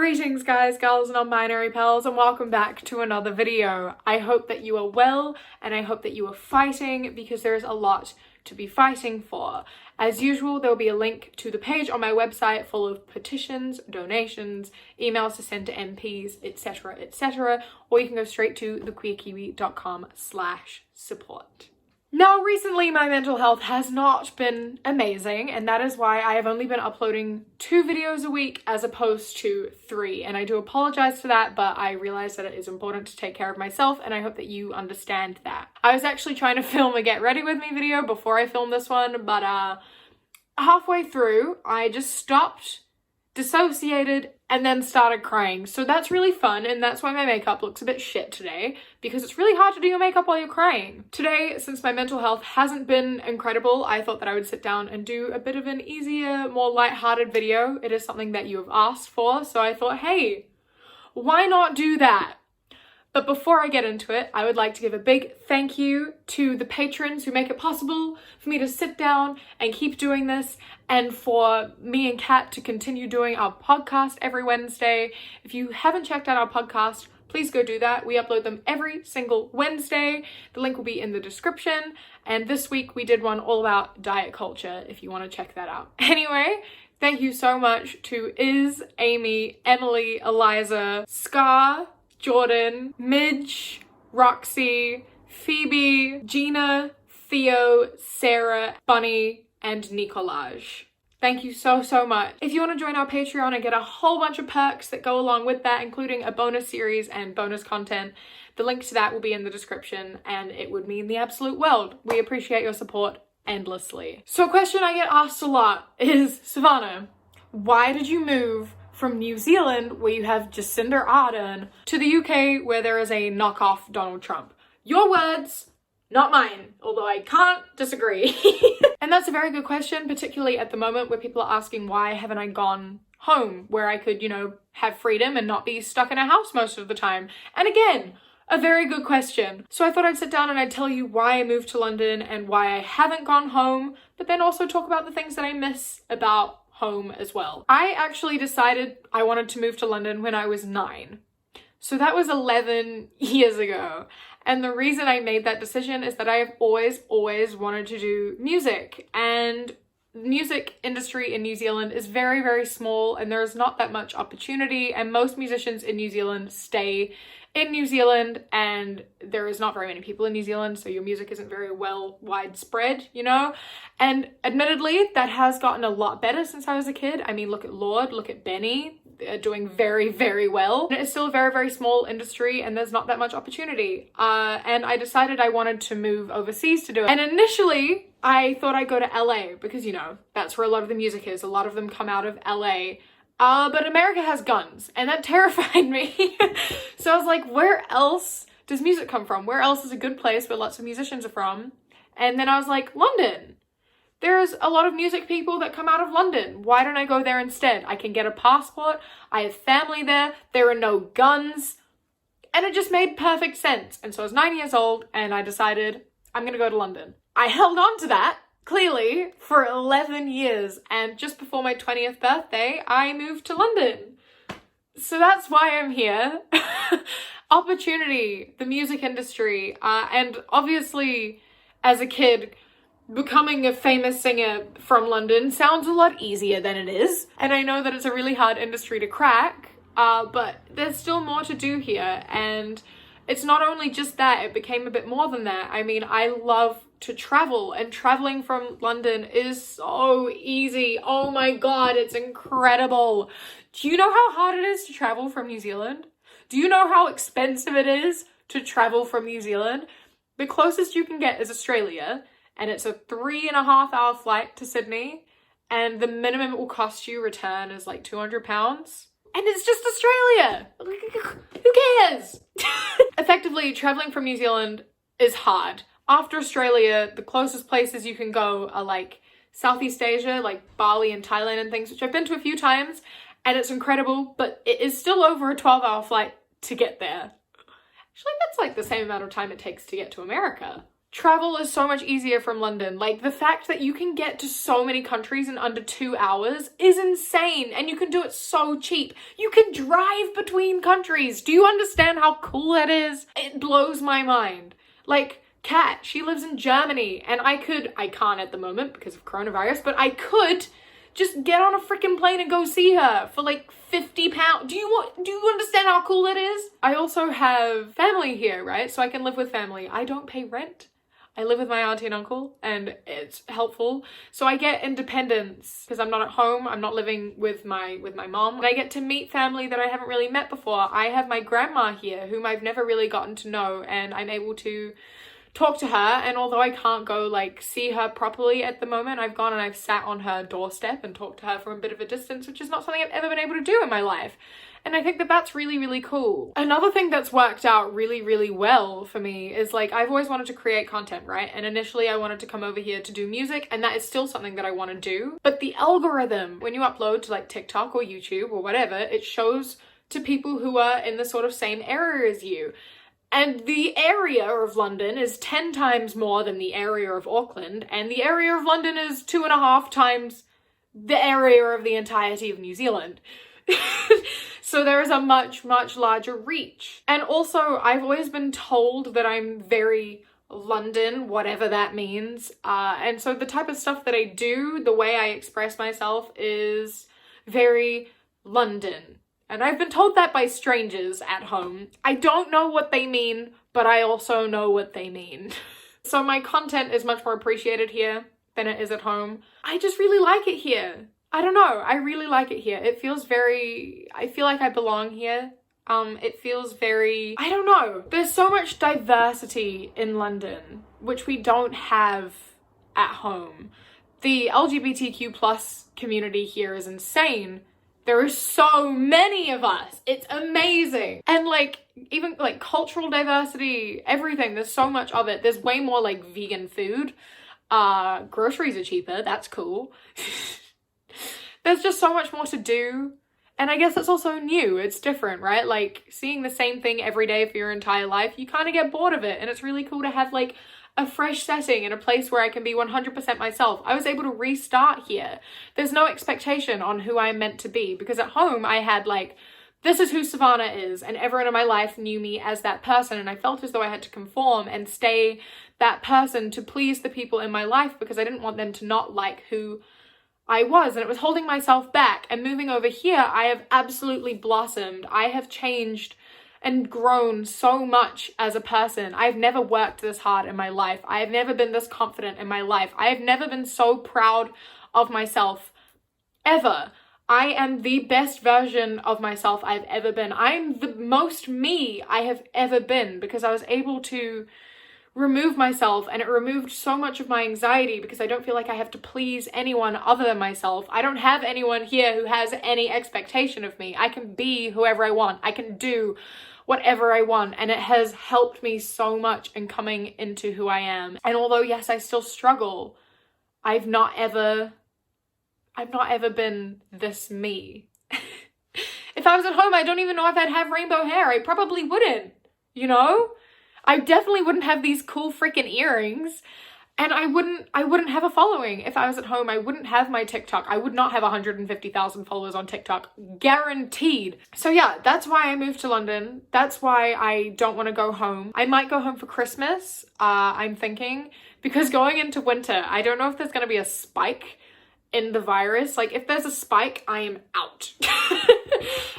Greetings guys, girls, and non-binary pals, and welcome back to another video. I hope that you are well, and I hope that you are fighting, because there is a lot to be fighting for. As usual, there will be a link to the page on my website full of petitions, donations, emails to send to MPs, etc, etc, or you can go straight to thequeerkiwi.com/support. Now, recently my mental health has not been amazing, and that is why I have only been uploading 2 videos a week as opposed to 3, and I do apologize for that, but I realize that it is important to take care of myself, and I hope that you understand that. I was actually trying to film a get ready with me video before I filmed this one, but halfway through I just stopped, dissociated, and then started crying. So that's really fun, and that's why my makeup looks a bit shit today, because it's really hard to do your makeup while you're crying. Today, since my mental health hasn't been incredible, I thought that I would sit down and do a bit of an easier, more lighthearted video. It is something that you have asked for, so I thought, hey, why not do that? But before I get into it, I would like to give a big thank you to the patrons who make it possible for me to sit down and keep doing this, and for me and Kat to continue doing our podcast every Wednesday. If you haven't checked out our podcast, please go do that. We upload them every single Wednesday. The link will be in the description. And this week we did one all about diet culture, if you want to check that out. Anyway, thank you so much to Iz, Amy, Emily, Eliza, Scar, Jordan, Midge, Roxy, Phoebe, Gina, Theo, Sarah, Bunny, and Nicolaj. Thank you so much. If you want to join our Patreon and get a whole bunch of perks that go along with that, including a bonus series and bonus content, the link to that will be in the description, and it would mean the absolute world. We appreciate your support endlessly. So a question I get asked a lot is, Savannah, why did you move from New Zealand, where you have Jacinda Ardern, to the UK, where there is a knockoff Donald Trump? Your words, not mine, although I can't disagree. And that's a very good question, particularly at the moment where people are asking, why haven't I gone home, where I could, have freedom and not be stuck in a house most of the time? And again, a very good question. So I thought I'd sit down and I'd tell you why I moved to London and why I haven't gone home, but then also talk about the things that I miss about home as well. I actually decided I wanted to move to London when I was 9. So that was 11 years ago. And the reason I made that decision is that I have always wanted to do music, and the music industry in New Zealand is very small, and there's not that much opportunity, and most musicians in New Zealand stay in New Zealand, and there is not very many people in New Zealand, so your music isn't very well widespread, And admittedly, that has gotten a lot better since I was a kid. I mean, look at Lorde, look at Benny. They're doing very well. And it's still a very small industry, and there's not that much opportunity. And I decided I wanted to move overseas to do it. And initially, I thought I'd go to LA, because, that's where a lot of the music is. A lot of them come out of LA. But America has guns, and that terrified me. So I was like, where else does music come from? Where else is a good place where lots of musicians are from? And then I was like, London. There's a lot of music people that come out of London. Why don't I go there instead? I can get a passport. I have family there. There are no guns. And it just made perfect sense. And so I was 9 years old, and I decided I'm going to go to London. I held on to that, clearly, for 11 years, and just before my 20th birthday, I moved to London. So that's why I'm here. Opportunity, the music industry, and obviously, as a kid, becoming a famous singer from London sounds a lot easier than it is. And I know that it's a really hard industry to crack, but there's still more to do here, and it's not only just that, it became a bit more than that. I mean, I love to travel, and traveling from London is so easy. Oh my god, it's incredible. Do you know how hard it is to travel from New Zealand? Do you know how expensive it is to travel from New Zealand? The closest you can get is Australia, and it's a 3.5-hour flight to Sydney, and the minimum it will cost you return is like £200. And it's just Australia. Who cares? Effectively, traveling from New Zealand is hard. After Australia, the closest places you can go are like Southeast Asia, like Bali and Thailand and things, which I've been to a few times, and it's incredible, but it is still over a 12-hour flight to get there. Actually, that's like the same amount of time it takes to get to America. travel is so much easier from London. Like, the fact that you can get to so many countries in under 2 hours is insane, and you can do it so cheap. You can drive between countries. Do you understand how cool that is? It blows my mind. Like, Kat, she lives in Germany, and I can't at the moment because of coronavirus, but I could just get on a freaking plane and go see her for like £50. Do you understand how cool it is? I also have family here, right? So I can live with family. I don't pay rent. I live with my auntie and uncle, and it's helpful. So I get independence because I'm not at home. I'm not living with my mom. And I get to meet family that I haven't really met before. I have my grandma here, whom I've never really gotten to know, and I'm able to talk to her. And although I can't go like see her properly at the moment, I've gone and I've sat on her doorstep and talked to her from a bit of a distance, which is not something I've ever been able to do in my life. And I think that that's really, really cool. Another thing that's worked out really, really well for me is like, I've always wanted to create content, right? And initially I wanted to come over here to do music, and that is still something that I want to do. But the algorithm, when you upload to like TikTok or YouTube or whatever, it shows to people who are in the sort of same area as you. And the area of London is 10 times more than the area of Auckland, and the area of London is 2.5 times the area of the entirety of New Zealand. So there is a much, much larger reach. And also, I've always been told that I'm very London, whatever that means. And so the type of stuff that I do, the way I express myself is very London. And I've been told that by strangers at home. I don't know what they mean, but I also know what they mean. So my content is much more appreciated here than it is at home. I just really like it here. I don't know, I really like it here. It feels I feel like I belong here. It feels very, I don't know. There's so much diversity in London, which we don't have at home. The LGBTQ plus community here is insane. There are so many of us. It's amazing. And like, even like cultural diversity, everything, there's so much of it. There's way more like vegan food. Groceries are cheaper, that's cool. There's just so much more to do. And I guess it's also new. It's different, right? Like, seeing the same thing every day for your entire life, you kind of get bored of it. And it's really cool to have like a fresh setting in a place where I can be 100% myself. I was able to restart here. There's no expectation on who I'm meant to be, because at home I had like, this is who Savannah is, and everyone in my life knew me as that person, and I felt as though I had to conform and stay that person to please the people in my life, because I didn't want them to not like who I was, and it was holding myself back. And moving over here, I have absolutely blossomed. I have changed and grown so much as a person. I've never worked this hard in my life. I have never been this confident in my life. I have never been so proud of myself, ever. I am the best version of myself I've ever been. I'm the most me I have ever been, because I was able to remove myself, and it removed so much of my anxiety, because I don't feel like I have to please anyone other than myself. I don't have anyone here who has any expectation of me. I can be whoever I want. I can do whatever I want, and it has helped me so much in coming into who I am. And although yes, I still struggle, I've not ever been this me. If I was at home, I don't even know if I'd have rainbow hair. I probably wouldn't, you know? I definitely wouldn't have these cool freaking earrings, and I wouldn't have a following. If I was at home, I wouldn't have my TikTok. I would not have 150,000 followers on TikTok, guaranteed. So yeah, that's why I moved to London. That's why I don't want to go home. I might go home for Christmas, I'm thinking, because going into winter, I don't know if there's going to be a spike in the virus. Like, if there's a spike, I am out.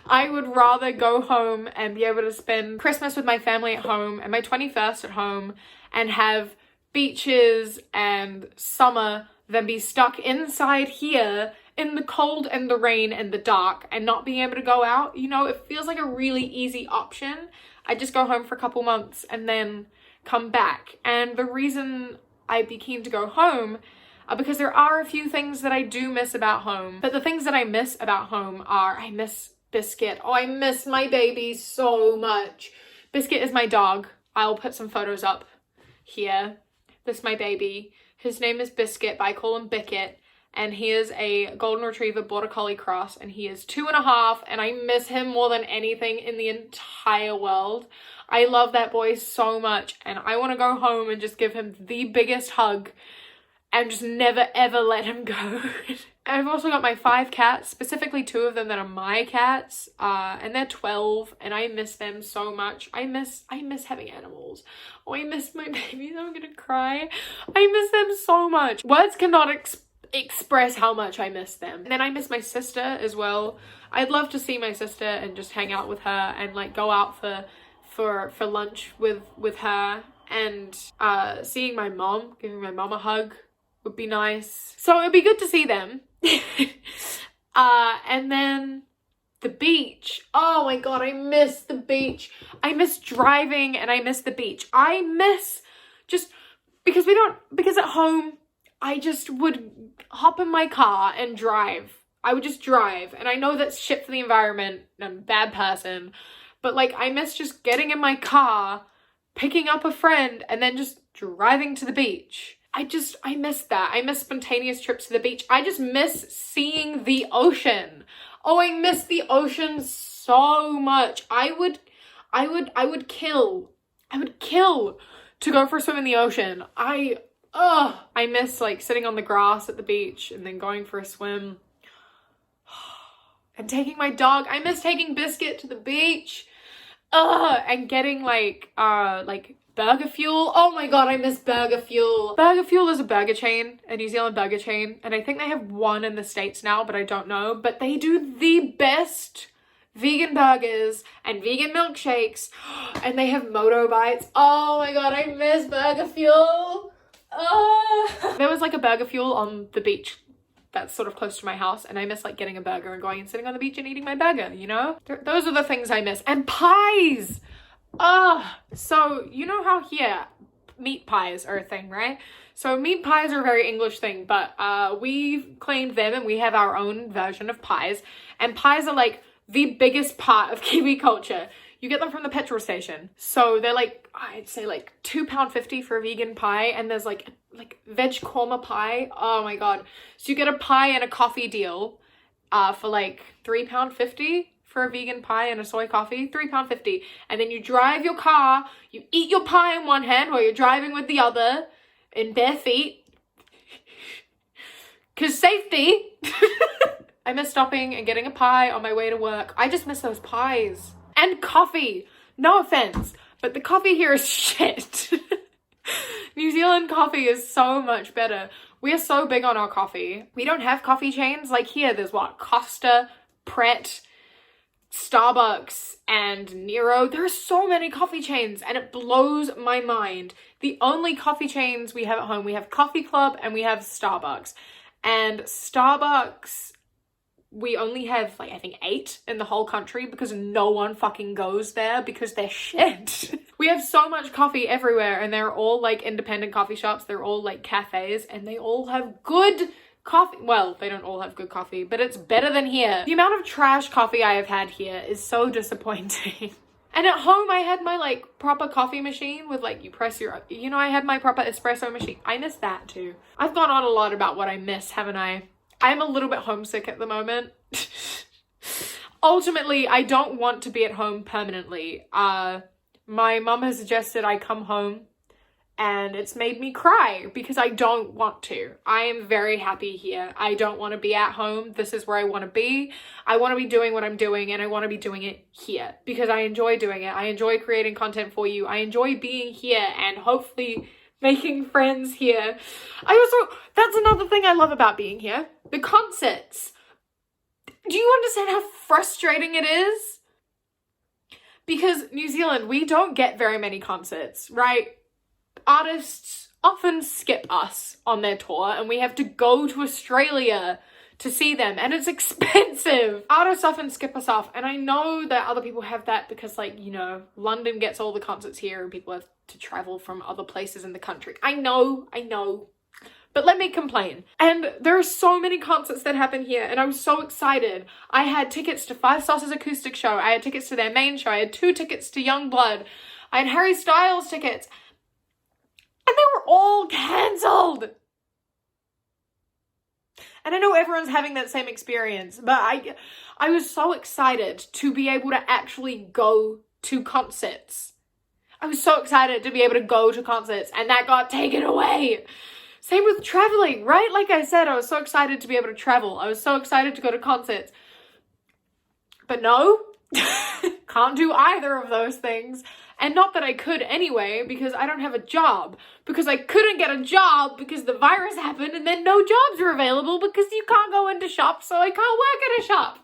I would rather go home and be able to spend Christmas with my family at home and my 21st at home and have beaches and summer than be stuck inside here in the cold and the rain and the dark and not being able to go out. You know, it feels like a really easy option. I just go home for a couple months and then come back. And the reason I'd be keen to go home because there are a few things that I do miss about home. But the things that I miss about home are, I miss Biscuit. Oh, I miss my baby so much. Biscuit is my dog. I'll put some photos up here. This is my baby. His name is Biscuit, but I call him Bicket. and he is a golden retriever border collie cross, and he is 2.5, and I miss him more than anything in the entire world. I love that boy so much, and I want to go home and just give him the biggest hug and just never ever let him go. I've also got my 5 cats, specifically 2 of them that are my cats, and they're 12, and I miss them so much. I miss having animals. Oh, I miss my babies. I'm gonna cry. I miss them so much. Words cannot express how much I miss them. And then I miss my sister as well. I'd love to see my sister and just hang out with her and like go out for lunch with her, and seeing my mom, giving my mom a hug would be nice. So it'd be good to see them. And then the beach. Oh my god, I miss the beach. I miss driving and I miss the beach. I miss just because at home I just would hop in my car and drive. I would just drive, and I know that's shit for the environment and I'm a bad person, but like I miss just getting in my car, picking up a friend, and then just driving to the beach. I miss that. I miss spontaneous trips to the beach. I just miss seeing the ocean. Oh, I miss the ocean so much. I would kill to go for a swim in the ocean. I miss like sitting on the grass at the beach and then going for a swim. And taking my dog. I miss taking Biscuit to the beach. And getting like Burger Fuel. Oh my god, I miss Burger Fuel. Burger Fuel is a burger chain, a New Zealand burger chain, and I think they have one in the States now, but I don't know. But they do the best vegan burgers and vegan milkshakes, and they have moto bites. Oh my god, I miss Burger Fuel. There was like a Burger Fuel on the beach that's sort of close to my house, and I miss like getting a burger and going and sitting on the beach and eating my burger, you know? Those are the things I miss. And pies! So you know how here meat pies are a thing, right? So meat pies are a very English thing, but we've claimed them and we have our own version of pies, and pies are like the biggest part of Kiwi culture. You get them from the petrol station. So they're like, I'd say like £2.50 for a vegan pie, and there's like veg korma pie. Oh my god. So you get a pie and a coffee deal for like £3.50 for a vegan pie and a soy coffee, £3.50. And then you drive your car, you eat your pie in one hand while you're driving with the other in bare feet. 'Cause safety. I miss stopping and getting a pie on my way to work. I just miss those pies. And coffee. No offense, but the coffee here is shit. New Zealand coffee is so much better. We are so big on our coffee. We don't have coffee chains. Like here, there's what? Costa, Pret, Starbucks, and Nero. There are so many coffee chains, and it blows my mind. The only coffee chains we have at home, we have Coffee Club and we have Starbucks. And Starbucks, we only have like, I think 8 in the whole country because no one fucking goes there because they're shit. We have so much coffee everywhere, and they're all like independent coffee shops. They're all like cafes, and they all have good coffee. Well, they don't all have good coffee, but it's better than here. The amount of trash coffee I have had here is so disappointing. And at home, I had my like proper coffee machine with like, you press your, you know, I had my proper espresso machine. I miss that too. I've gone on a lot about what I miss, haven't I? I'm a little bit homesick at the moment. Ultimately, I don't want to be at home permanently. My mum has suggested I come home, and it's made me cry because I don't want to. I am very happy here. I don't want to be at home. This is where I want to be. I want to be doing what I'm doing, and I want to be doing it here because I enjoy doing it. I enjoy creating content for you. I enjoy being here and hopefully making friends here. That's another thing I love about being here. The concerts. Do you understand how frustrating it is? Because New Zealand, we don't get very many concerts, right? Artists often skip us on their tour, and we have to go to Australia to see them, and it's expensive. Artists often skip us off, and I know that other people have that because, like, you know, London gets all the concerts here and people have to travel from other places in the country. I know. But let me complain. And there are so many concerts that happen here, and I was so excited. I had tickets to Five Sauces acoustic show. I had tickets to their main show. I had 2 tickets to Youngblood. I had Harry Styles tickets. And they were all cancelled. And I know everyone's having that same experience, but I was so excited to be able to actually go to concerts. I was so excited to be able to go to concerts, and that got taken away. Same with traveling, right? Like I said, I was so excited to be able to travel. I was so excited to go to concerts. But no, can't do either of those things. And not that I could anyway, because I don't have a job. Because I couldn't get a job because the virus happened, and then no jobs are available because you can't go into shops, so I can't work at a shop.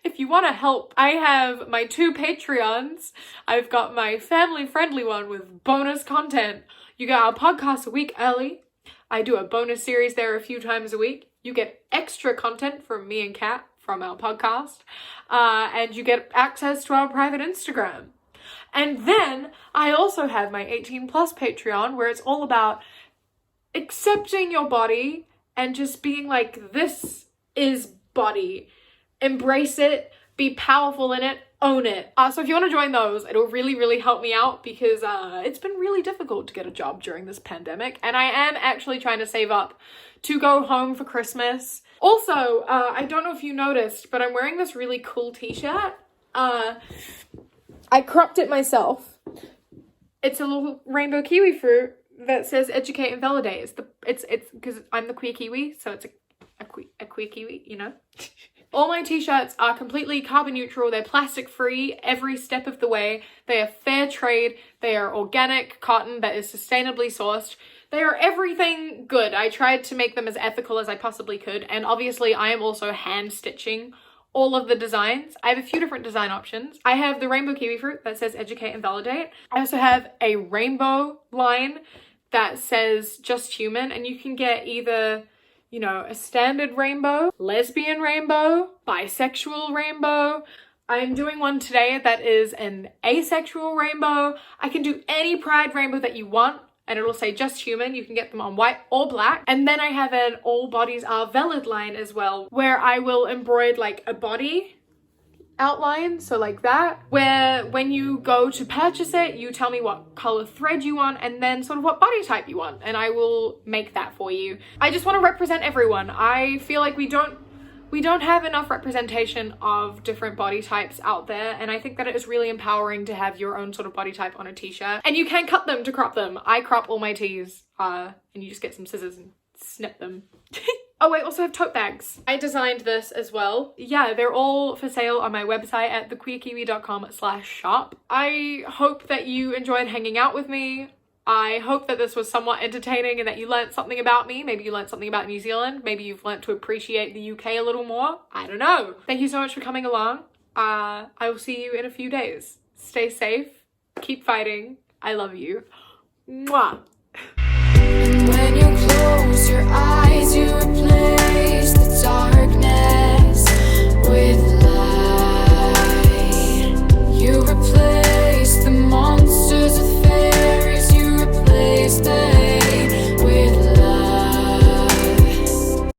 If you want to help, I have my 2 Patreons. I've got my family-friendly one with bonus content. You get our podcast a week early. I do a bonus series there a few times a week. You get extra content from me and Kat from our podcast. And you get access to our private Instagram. And then I also have my 18 plus Patreon, where it's all about accepting your body and just being like, this is body. Embrace it, be powerful in it, own it. So if you want to join those, it'll really, really help me out because it's been really difficult to get a job during this pandemic. And I am actually trying to save up to go home for Christmas. Also, I don't know if you noticed, but I'm wearing this really cool t-shirt. I cropped it myself. It's a little rainbow kiwi fruit that says educate and validate. It's because I'm the queer kiwi, so it's a queer kiwi, you know? All my t-shirts are completely carbon neutral. They're plastic free every step of the way. They are fair trade. They are organic cotton that is sustainably sourced. They are everything good. I tried to make them as ethical as I possibly could. And obviously I am also hand stitching all of the designs. I have a few different design options. I have the rainbow kiwi fruit that says educate and validate. I also have a rainbow line that says just human, and you can get either, you know, a standard rainbow, lesbian rainbow, bisexual rainbow. I'm doing one today that is an asexual rainbow. I can do any pride rainbow that you want, and it'll say just human. You can get them on white or black. And then I have an all bodies are valid line as well, where I will embroider like a body outline, so like that, where when you go to purchase it, you tell me what color thread you want and then sort of what body type you want, and I will make that for you. I just want to represent everyone. I feel like we don't have enough representation of different body types out there, and I think that it is really empowering to have your own sort of body type on a t-shirt. And you can cut them to crop them. I crop all my tees, and you just get some scissors and snip them. Oh, I also have tote bags. I designed this as well. Yeah, they're all for sale on my website at thequeerkiwi.com/shop. I hope that you enjoyed hanging out with me. I hope that this was somewhat entertaining and that you learned something about me. Maybe you learned something about New Zealand. Maybe you've learned to appreciate the UK a little more. I don't know. Thank you so much for coming along. I will see you in a few days. Stay safe. Keep fighting. I love you. Mwah. When you close your eyes, you replace